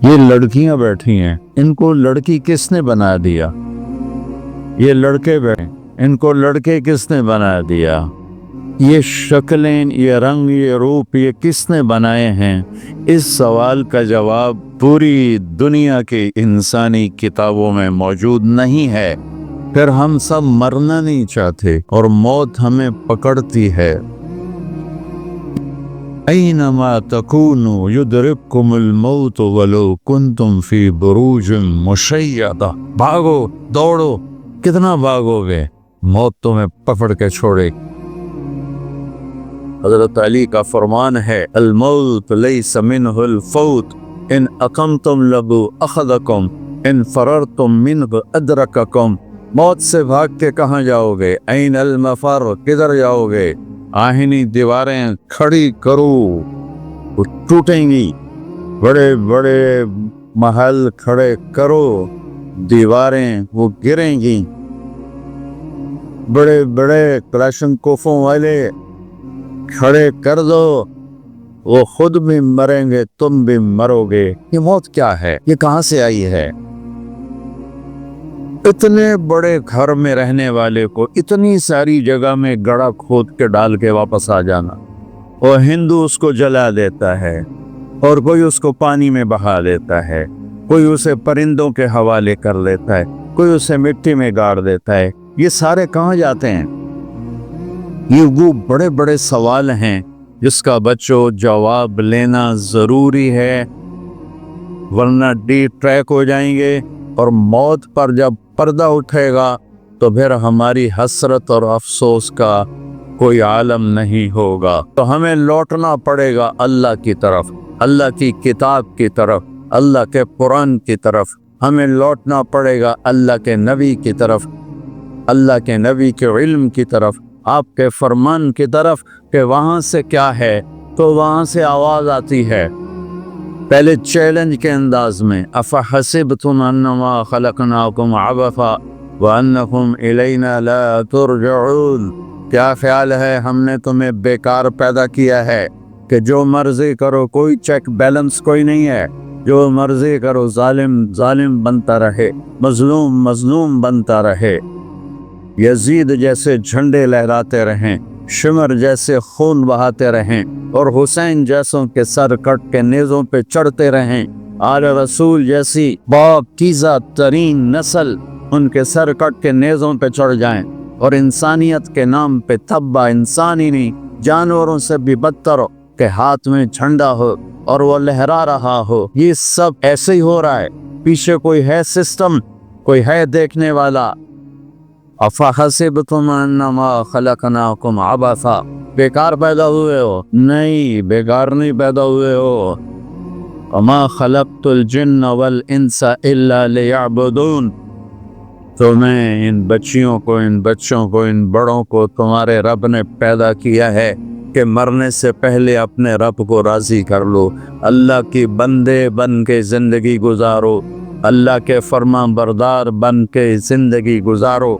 یہ لڑکیاں بیٹھی ہیں، ان کو لڑکی کس نے بنا دیا؟ یہ لڑکے بیٹھے، ان کو لڑکے کس نے بنا دیا؟ یہ شکلیں، یہ رنگ، یہ روپ، یہ کس نے بنائے ہیں؟ اس سوال کا جواب پوری دنیا کی انسانی کتابوں میں موجود نہیں ہے۔ پھر ہم سب مرنا نہیں چاہتے اور موت ہمیں پکڑتی ہے۔ اینما تکونوا یدرککم الموت ولو کنتم فی بروج مشیدہ۔ بھاگو، دوڑو، کتنا بھاگو گے، موت تمہیں پکڑ کے چھوڑے۔ حضرت علی کا فرمان ہے، الموت لیس منہ الفوت، ان اقمتم لہ اخذکم، ان فررتم منہ ادرککم۔ موت سے بھاگ کے کہاں جاؤ گے؟ این المفر، کدھر جاؤ گے؟ آہنی دیواریں کھڑی کرو، وہ ٹوٹیں گی۔ بڑے بڑے محل کھڑے کرو، دیواریں وہ گریں گی۔ بڑے بڑے کلاشنکوفوں والے کھڑے کر دو، وہ خود بھی مریں گے، تم بھی مرو گے۔ یہ موت کیا ہے؟ یہ کہاں سے آئی ہے؟ اتنے بڑے گھر میں رہنے والے کو اتنی ساری جگہ میں گڑھا کھود کے ڈال کے واپس آ جانا، اور ہندو اس کو جلا دیتا ہے، اور کوئی اس کو پانی میں بہا دیتا ہے، کوئی اسے پرندوں کے حوالے کر لیتا ہے، کوئی اسے مٹی میں گاڑ دیتا ہے۔ یہ سارے کہاں جاتے ہیں؟ یہ وہ بڑے بڑے سوال ہیں جس کا بچوں جواب لینا ضروری ہے، ورنہ ڈی ٹریک ہو جائیں گے، اور موت پر جب پردہ اٹھے گا تو پھر ہماری حسرت اور افسوس کا کوئی عالم نہیں ہوگا۔ تو ہمیں لوٹنا پڑے گا اللہ کی طرف، اللہ کی کتاب کی طرف، اللہ کے قرآن کی طرف۔ ہمیں لوٹنا پڑے گا اللہ کے نبی کی طرف، اللہ کے نبی کے علم کی طرف، آپ کے فرمان کی طرف، کہ وہاں سے کیا ہے؟ تو وہاں سے آواز آتی ہے پہلے چیلنج کے انداز میں، افحسبتم انما خلقناکم عبثا وانکم الینا لا ترجعون۔ کیا خیال ہے ہم نے تمہیں بیکار پیدا کیا ہے کہ جو مرضی کرو، کوئی چیک بیلنس کوئی نہیں ہے، جو مرضی کرو، ظالم ظالم بنتا رہے، مظلوم مظلوم بنتا رہے، یزید جیسے جھنڈے لہراتے رہیں، شمر جیسے خون بہاتے رہیں، اور حسین جیسوں کے سر کٹ کے نیزوں پہ چڑھتے رہیں، آل رسول جیسی پاکیزہ ترین نسل ان کے سر کٹ کے نیزوں پہ چڑھ جائیں، اور انسانیت کے نام پہ تبا انسان ہی نہیں، جانوروں سے بھی بدتر ہو کہ ہاتھ میں جھنڈا ہو اور وہ لہرا رہا ہو۔ یہ سب ایسے ہی ہو رہا ہے، پیچھے کوئی ہے سسٹم، کوئی ہے دیکھنے والا۔ افحسبتم انما خلقناکم عبثا، بیکار پیدا ہوئے ہو؟ نہیں، بیکار نہیں پیدا ہوئے ہو۔ وما خلقت الجن والانس الا لیعبدون، تمہیں، ان بچیوں کو، ان بچوں کو، ان بڑوں کو تمہارے رب نے پیدا کیا ہے کہ مرنے سے پہلے اپنے رب کو راضی کر لو، اللہ کی بندے بن کے زندگی گزارو، اللہ کے فرما بردار بن کے زندگی گزارو۔